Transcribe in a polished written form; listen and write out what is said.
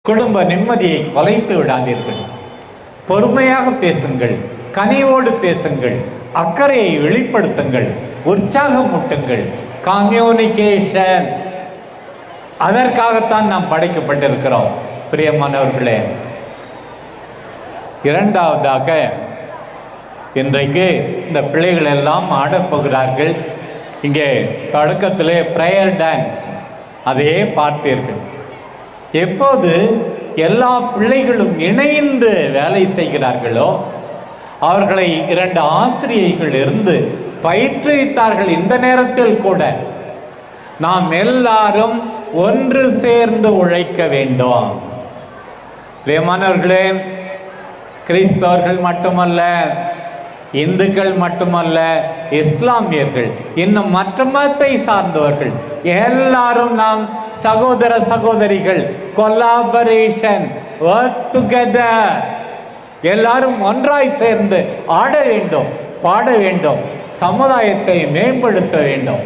குடும்ப நிம்மதியை கொலைத்து விடாதீர்கள். பொறுமையாக பேசுங்கள், கனிவோடு பேசுங்கள், அக்கறையை வெளிப்படுத்துங்கள், உற்சாகமூட்டுங்கள். கம்யூனிகேஷன், அதற்காகத்தான் நாம் படைக்கப்பட்டிருக்கிறோம். பிரியமானவர்களே, இரண்டாவதாக இன்றைக்கு இந்த பிள்ளைகள் எல்லாம் ஆடப்போகிறார்கள். இங்கே தொடக்கத்திலே பிரேயர் டான்ஸ், அதையே பார்த்தீர்கள். எப்போது எல்லா பிள்ளைகளும் இணைந்து வேலை செய்கிறார்களோ அவர்களை 2 ஆசிரியர்கள் இருந்து பயிற்றுவித்தார்கள். இந்த நேரத்தில் கூட நாம் எல்லாரும் ஒன்று சேர்ந்து உழைக்க வேண்டும். பிரியமானவர்களே, கிறிஸ்தவர்கள் மட்டுமல்ல, இந்துக்கள் மட்டுமல்ல, இஸ்லாமியர்கள், இன்னும் மற்ற மதத்தை சார்ந்தவர்கள் எல்லாரும் நாம் சகோதர சகோதரிகள். Collaboration, work together. எல்லாரும் ஒன்றாய் சேர்ந்து ஆட வேண்டும், பாட வேண்டும், சமுதாயத்தை மேம்படுத்த வேண்டும்.